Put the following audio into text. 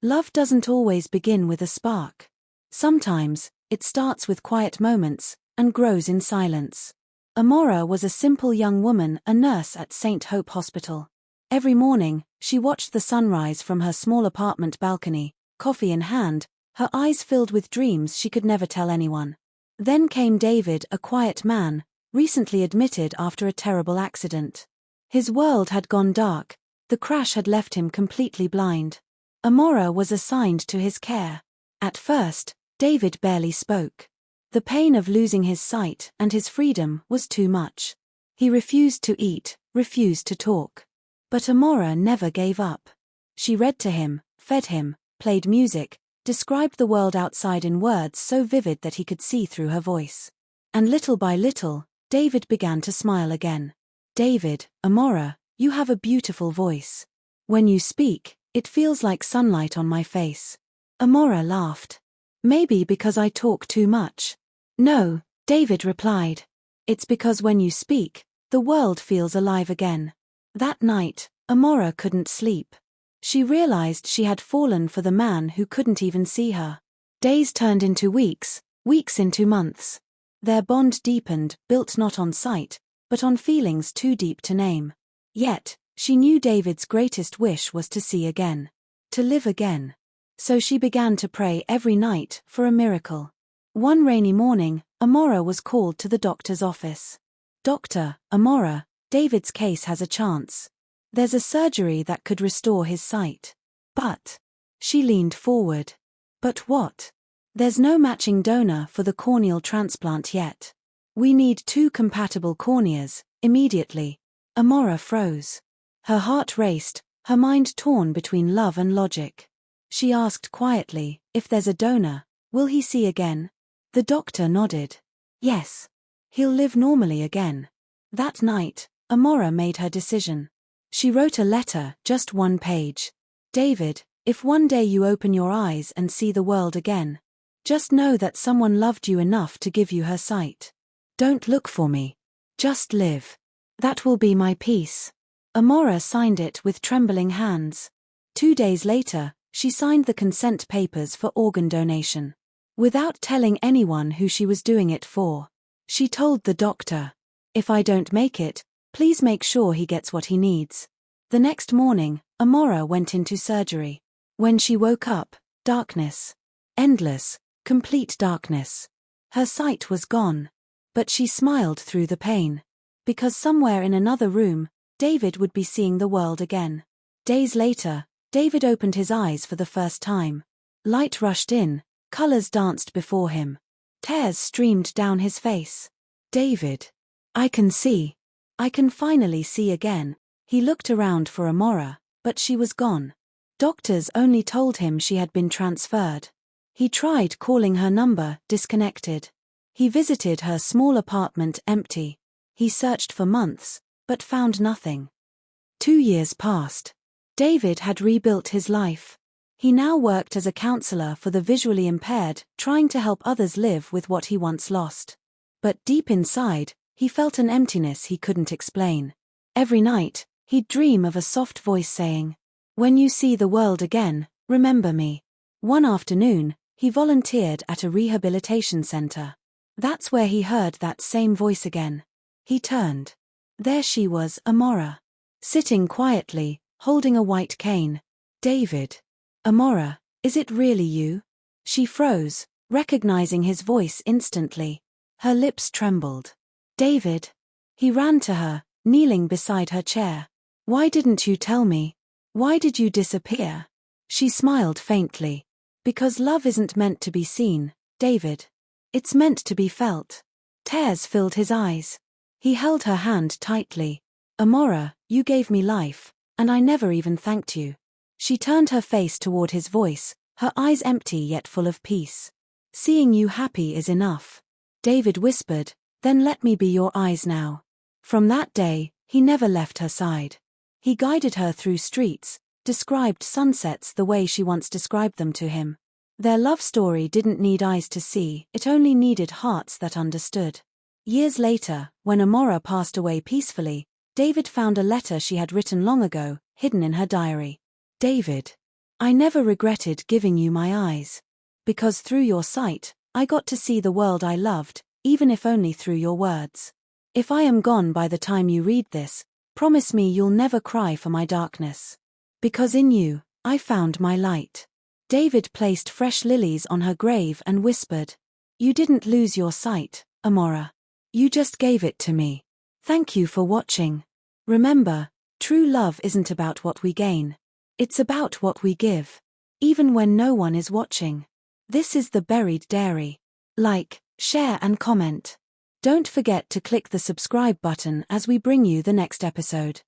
Love doesn't always begin with a spark. Sometimes, it starts with quiet moments and grows in silence. Amora was a simple young woman, a nurse at St. Hope Hospital. Every morning, she watched the sunrise from her small apartment balcony, coffee in hand, her eyes filled with dreams she could never tell anyone. Then came David, a quiet man, recently admitted after a terrible accident. His world had gone dark, the crash had left him completely blind. Amora was assigned to his care. At first, David barely spoke. The pain of losing his sight and his freedom was too much. He refused to eat, refused to talk. But Amora never gave up. She read to him, fed him, played music, described the world outside in words so vivid that he could see through her voice. And little by little, David began to smile again. David, Amora, you have a beautiful voice. When you speak, it feels like sunlight on my face. Amora laughed. Maybe because I talk too much. No, David replied. It's because when you speak, the world feels alive again. That night, Amora couldn't sleep. She realized she had fallen for the man who couldn't even see her. Days turned into weeks, weeks into months. Their bond deepened, built not on sight, but on feelings too deep to name. Yet, she knew David's greatest wish was to see again. To live again. So she began to pray every night for a miracle. One rainy morning, Amora was called to the doctor's office. Doctor, Amora, David's case has a chance. There's a surgery that could restore his sight. But, she leaned forward. But what? There's no matching donor for the corneal transplant yet. We need 2 compatible corneas, immediately. Amora froze. Her heart raced, her mind torn between love and logic. She asked quietly, if there's a donor, will he see again? The doctor nodded. Yes. He'll live normally again. That night, Amora made her decision. She wrote a letter, just 1 page. David, if one day you open your eyes and see the world again, just know that someone loved you enough to give you her sight. Don't look for me. Just live. That will be my peace. Amora signed it with trembling hands. 2 days later, she signed the consent papers for organ donation. Without telling anyone who she was doing it for. She told the doctor, if I don't make it, please make sure he gets what he needs. The next morning, Amora went into surgery. When she woke up, darkness. Endless, complete darkness. Her sight was gone. But she smiled through the pain. Because somewhere in another room, David would be seeing the world again. Days later, David opened his eyes for the first time. Light rushed in, colors danced before him. Tears streamed down his face. David. I can see. I can finally see again. He looked around for Amora, but she was gone. Doctors only told him she had been transferred. He tried calling her number, disconnected. He visited her small apartment, empty. He searched for months, but found nothing. 2 years passed. David had rebuilt his life. He now worked as a counselor for the visually impaired, trying to help others live with what he once lost. But deep inside, he felt an emptiness he couldn't explain. Every night, he'd dream of a soft voice saying, when you see the world again, remember me. One afternoon, he volunteered at a rehabilitation center. That's where he heard that same voice again. He turned. There she was, Amora. Sitting quietly, holding a white cane. David. Amora, is it really you? She froze, recognizing his voice instantly. Her lips trembled. David. He ran to her, kneeling beside her chair. Why didn't you tell me? Why did you disappear? She smiled faintly. Because love isn't meant to be seen, David. It's meant to be felt. Tears filled his eyes. He held her hand tightly. Amora, you gave me life, and I never even thanked you. She turned her face toward his voice, her eyes empty yet full of peace. Seeing you happy is enough. David whispered, then let me be your eyes now. From that day, he never left her side. He guided her through streets, described sunsets the way she once described them to him. Their love story didn't need eyes to see, it only needed hearts that understood. Years later, when Amora passed away peacefully, David found a letter she had written long ago, hidden in her diary. David. I never regretted giving you my eyes. Because through your sight, I got to see the world I loved, even if only through your words. If I am gone by the time you read this, promise me you'll never cry for my darkness. Because in you, I found my light. David placed fresh lilies on her grave and whispered, "You didn't lose your sight, Amora. You just gave it to me." Thank you for watching. Remember, true love isn't about what we gain. It's about what we give. Even when no one is watching. This is the Buried Dairy. Like, share and comment. Don't forget to click the subscribe button as we bring you the next episode.